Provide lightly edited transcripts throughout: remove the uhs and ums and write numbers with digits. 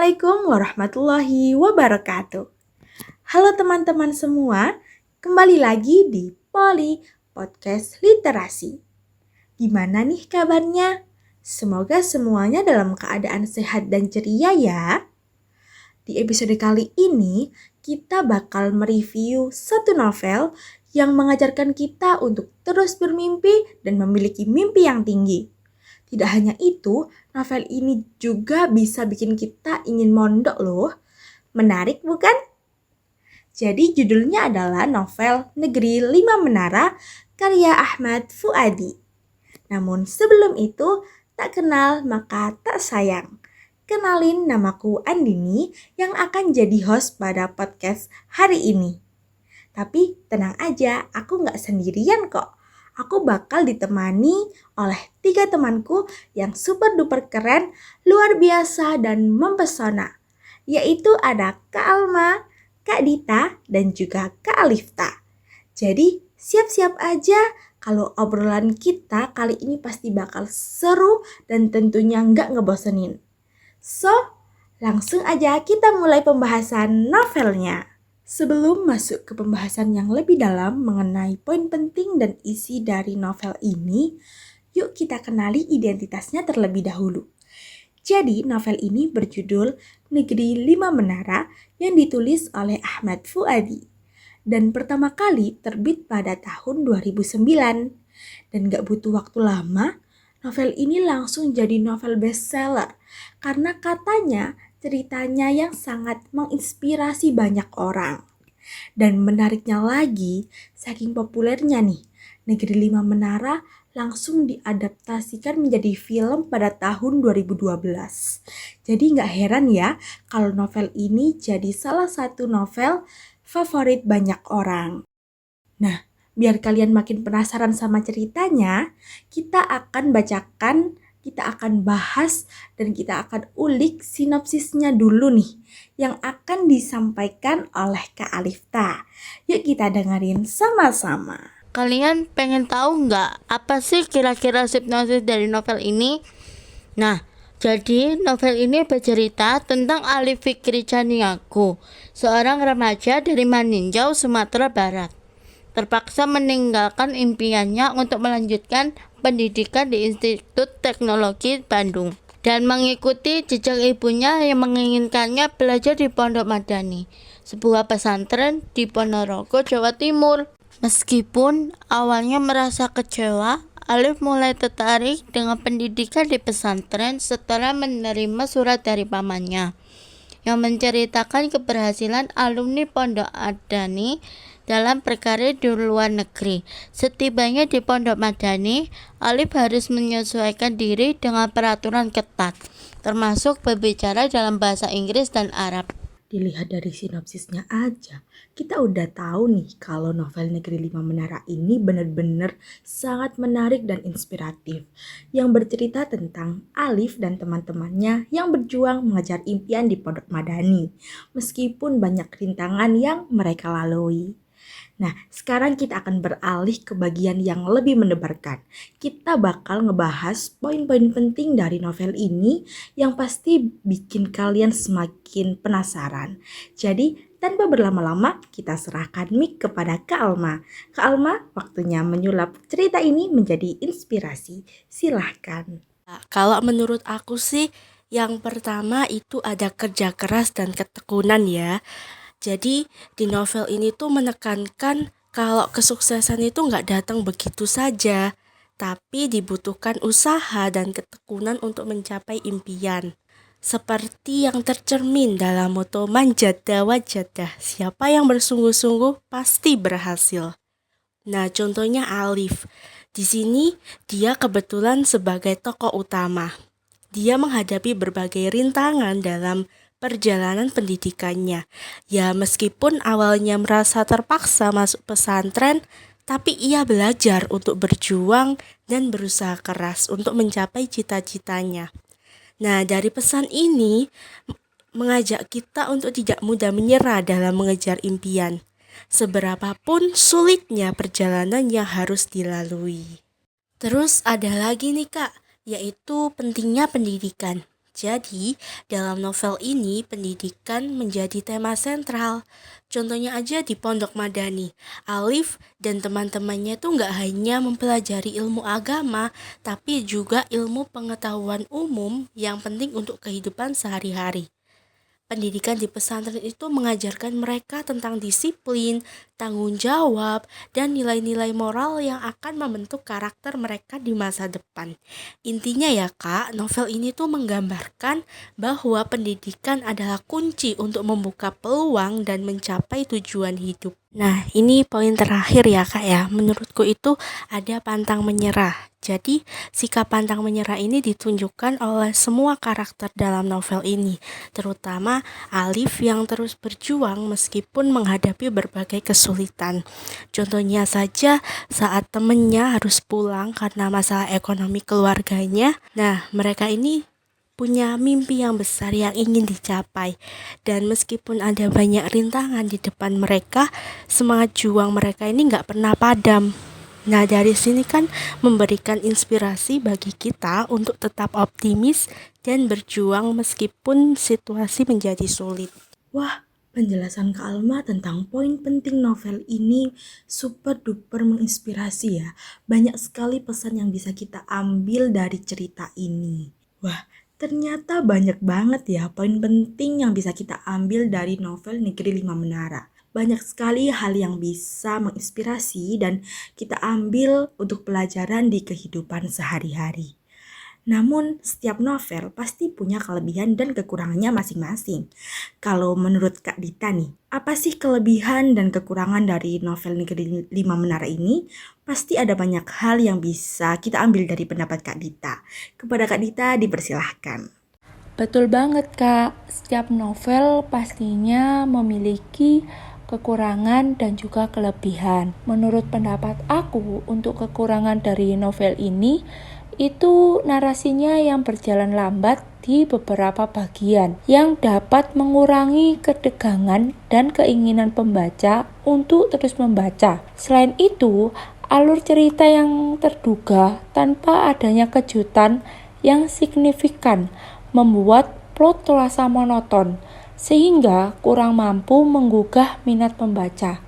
Assalamualaikum warahmatullahi wabarakatuh. Halo teman-teman semua, kembali lagi di Poli Podcast Literasi. Gimana nih kabarnya? Semoga semuanya dalam keadaan sehat dan ceria ya. Di episode kali ini, kita bakal mereview satu novel yang mengajarkan kita untuk terus bermimpi dan memiliki mimpi yang tinggi. Tidak hanya itu, novel ini juga bisa bikin kita ingin mondok loh. Menarik bukan? Jadi judulnya adalah novel Negeri Lima Menara karya Ahmad Fuadi. Namun sebelum itu, tak kenal maka tak sayang. Kenalin, namaku Andini yang akan jadi host pada podcast hari ini. Tapi tenang aja, aku gak sendirian kok. Aku bakal ditemani oleh 3 temanku yang super duper keren, luar biasa dan mempesona. Yaitu ada Kak Alma, Kak Dita, dan juga Kak Alifta. Jadi siap-siap aja kalau obrolan kita kali ini pasti bakal seru dan tentunya gak ngebosenin. So, langsung aja kita mulai pembahasan novelnya. Sebelum masuk ke pembahasan yang lebih dalam mengenai poin penting dan isi dari novel ini, yuk kita kenali identitasnya terlebih dahulu. Jadi, novel ini berjudul Negeri Lima Menara yang ditulis oleh Ahmad Fuadi. Dan pertama kali terbit pada tahun 2009. Dan gak butuh waktu lama, novel ini langsung jadi novel bestseller karena katanya ceritanya yang sangat menginspirasi banyak orang. Dan menariknya lagi, saking populernya nih, Negeri Lima Menara langsung diadaptasikan menjadi film pada tahun 2012. Jadi gak heran ya kalau novel ini jadi salah satu novel favorit banyak orang. Nah, biar kalian makin penasaran sama ceritanya, kita akan bahas dan kita akan ulik sinopsisnya dulu nih yang akan disampaikan oleh Kak Alifta. Yuk kita dengerin sama-sama. Kalian pengen tahu nggak apa sih kira-kira sinopsis dari novel ini? Nah, jadi novel ini bercerita tentang Alif Fikri Caniago, seorang remaja dari Maninjau, Sumatera Barat. Terpaksa meninggalkan impiannya untuk melanjutkan pendidikan di Institut Teknologi Bandung dan mengikuti jejak ibunya yang menginginkannya belajar di Pondok Madani, sebuah pesantren di Ponorogo, Jawa Timur. Meskipun awalnya merasa kecewa, Alif mulai tertarik dengan pendidikan di pesantren setelah menerima surat dari pamannya yang menceritakan keberhasilan alumni Pondok Madani dalam berkarir di luar negeri. Setibanya di Pondok Madani, Alif harus menyesuaikan diri dengan peraturan ketat, termasuk berbicara dalam bahasa Inggris dan Arab. Dilihat dari sinopsisnya aja, kita udah tahu nih kalau novel Negeri Lima Menara ini benar-benar sangat menarik dan inspiratif. Yang bercerita tentang Alif dan teman-temannya yang berjuang mengejar impian di Pondok Madani, meskipun banyak rintangan yang mereka lalui. Nah, sekarang kita akan beralih ke bagian yang lebih mendebarkan. Kita bakal ngebahas poin-poin penting dari novel ini yang pasti bikin kalian semakin penasaran. Jadi, tanpa berlama-lama, kita serahkan mic kepada Kak Alma. Kak Alma, waktunya menyulap cerita ini menjadi inspirasi. Silahkan. Kalau menurut aku sih, yang pertama itu ada kerja keras dan ketekunan ya. Jadi di novel ini tuh menekankan kalau kesuksesan itu nggak datang begitu saja, tapi dibutuhkan usaha dan ketekunan untuk mencapai impian. Seperti yang tercermin dalam moto manjada wajadah, siapa yang bersungguh-sungguh pasti berhasil. Nah, contohnya Alif. Di sini dia kebetulan sebagai tokoh utama. Dia menghadapi berbagai rintangan dalam perjalanan pendidikannya. Ya, meskipun awalnya merasa terpaksa masuk pesantren, tapi ia belajar untuk berjuang dan berusaha keras untuk mencapai cita-citanya. Nah, dari pesan ini mengajak kita untuk tidak mudah menyerah dalam mengejar impian, seberapapun sulitnya perjalanan yang harus dilalui. Terus ada lagi nih Kak, yaitu pentingnya pendidikan. Jadi, dalam novel ini pendidikan menjadi tema sentral. Contohnya aja di Pondok Madani, Alif dan teman-temannya tuh nggak hanya mempelajari ilmu agama, tapi juga ilmu pengetahuan umum yang penting untuk kehidupan sehari-hari. Pendidikan di pesantren itu mengajarkan mereka tentang disiplin, tanggung jawab, dan nilai-nilai moral yang akan membentuk karakter mereka di masa depan. Intinya ya Kak, novel ini tuh menggambarkan bahwa pendidikan adalah kunci untuk membuka peluang dan mencapai tujuan hidup. Nah, ini poin terakhir ya Kak ya. Menurutku itu ada pantang menyerah. Jadi, sikap pantang menyerah ini ditunjukkan oleh semua karakter dalam novel ini, terutama Alif yang terus berjuang meskipun menghadapi berbagai kesulitan. Contohnya saja saat temennya harus pulang karena masalah ekonomi keluarganya. Nah, mereka ini punya mimpi yang besar yang ingin dicapai. Dan meskipun ada banyak rintangan di depan mereka, semangat juang mereka ini nggak pernah padam. Nah, dari sini kan memberikan inspirasi bagi kita untuk tetap optimis dan berjuang meskipun situasi menjadi sulit. Wah, penjelasan Kak Alma tentang poin penting novel ini super duper menginspirasi ya. Banyak sekali pesan yang bisa kita ambil dari cerita ini. Wah, ternyata banyak banget ya poin penting yang bisa kita ambil dari novel Negeri Lima Menara. Banyak sekali hal yang bisa menginspirasi dan kita ambil untuk pelajaran di kehidupan sehari-hari. Namun, setiap novel pasti punya kelebihan dan kekurangannya masing-masing. Kalau menurut Kak Dita nih, apa sih kelebihan dan kekurangan dari novel Negeri Lima Menara ini? Pasti ada banyak hal yang bisa kita ambil dari pendapat Kak Dita. Kepada Kak Dita dipersilahkan. Betul banget Kak, setiap novel pastinya memiliki kekurangan dan juga kelebihan. Menurut pendapat aku, untuk kekurangan dari novel ini, itu narasinya yang berjalan lambat di beberapa bagian yang dapat mengurangi ketegangan dan keinginan pembaca untuk terus membaca. Selain itu, alur cerita yang terduga tanpa adanya kejutan yang signifikan membuat plot terasa monoton, sehingga kurang mampu menggugah minat pembaca.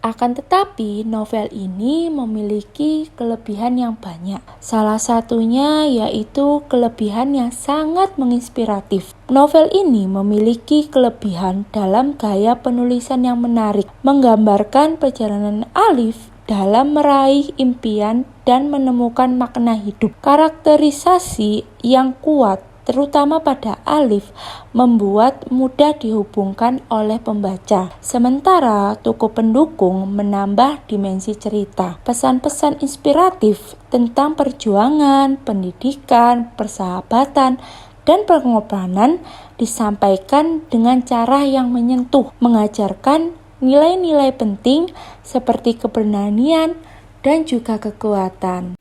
Akan tetapi, novel ini memiliki kelebihan yang banyak. Salah satunya yaitu kelebihan yang sangat menginspiratif. Novel ini memiliki kelebihan dalam gaya penulisan yang menarik, menggambarkan perjalanan Alif dalam meraih impian dan menemukan makna hidup. Karakterisasi yang kuat terutama pada Alif, membuat mudah dihubungkan oleh pembaca. Sementara tokoh pendukung menambah dimensi cerita. Pesan-pesan inspiratif tentang perjuangan, pendidikan, persahabatan, dan pengorbanan disampaikan dengan cara yang menyentuh, mengajarkan nilai-nilai penting seperti keberanian dan juga kekuatan.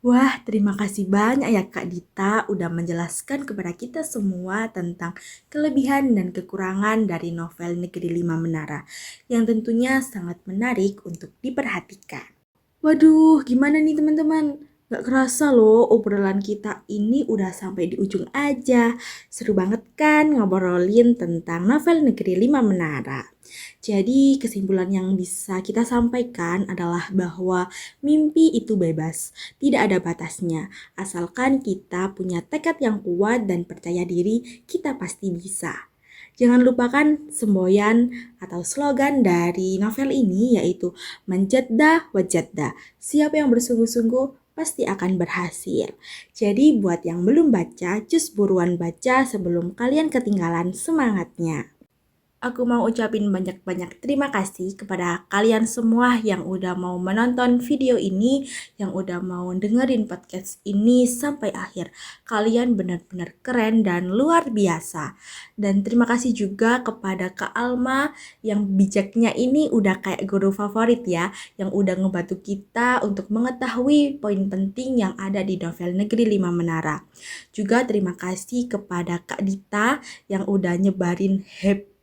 Wah, terima kasih banyak ya Kak Dita udah menjelaskan kepada kita semua tentang kelebihan dan kekurangan dari novel Negeri Lima Menara yang tentunya sangat menarik untuk diperhatikan. Waduh, gimana nih teman-teman? Gak kerasa loh obrolan kita ini udah sampai di ujung aja. Seru banget kan ngobrolin tentang novel Negeri Lima Menara. Jadi kesimpulan yang bisa kita sampaikan adalah bahwa mimpi itu bebas, tidak ada batasnya. Asalkan kita punya tekad yang kuat dan percaya diri, kita pasti bisa. Jangan lupakan semboyan atau slogan dari novel ini yaitu Menjadda Wajadda. Siapa yang bersungguh-sungguh pasti akan berhasil. Jadi buat yang belum baca, cus buruan baca sebelum kalian ketinggalan semangatnya. Aku mau ucapin banyak-banyak terima kasih kepada kalian semua yang udah mau menonton video ini, yang udah mau dengerin podcast ini sampai akhir. Kalian benar-benar keren dan luar biasa. Dan terima kasih juga kepada Kak Alma yang bijaknya ini udah kayak guru favorit ya, yang udah ngebantu kita untuk mengetahui poin penting yang ada di novel Negeri Lima Menara. Juga terima kasih kepada Kak Dita yang udah nyebarin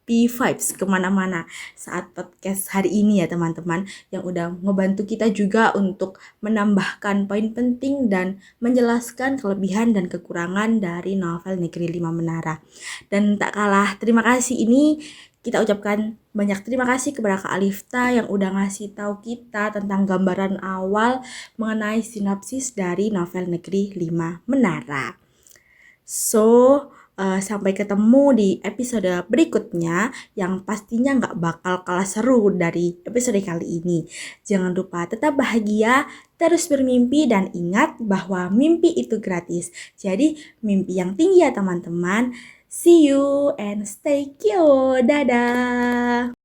happy vibes kemana-mana saat podcast hari ini ya teman-teman, yang udah ngebantu kita juga untuk menambahkan poin penting dan menjelaskan kelebihan dan kekurangan dari novel Negeri Lima Menara. Dan tak kalah terima kasih ini kita ucapkan banyak terima kasih kepada Kak Alifta yang udah ngasih tahu kita tentang gambaran awal mengenai sinopsis dari novel Negeri Lima Menara. So, sampai ketemu di episode berikutnya yang pastinya nggak bakal kalah seru dari episode kali ini. Jangan lupa tetap bahagia, terus bermimpi, dan ingat bahwa mimpi itu gratis. Jadi mimpi yang tinggi ya teman-teman. See you and stay cute. Dadah.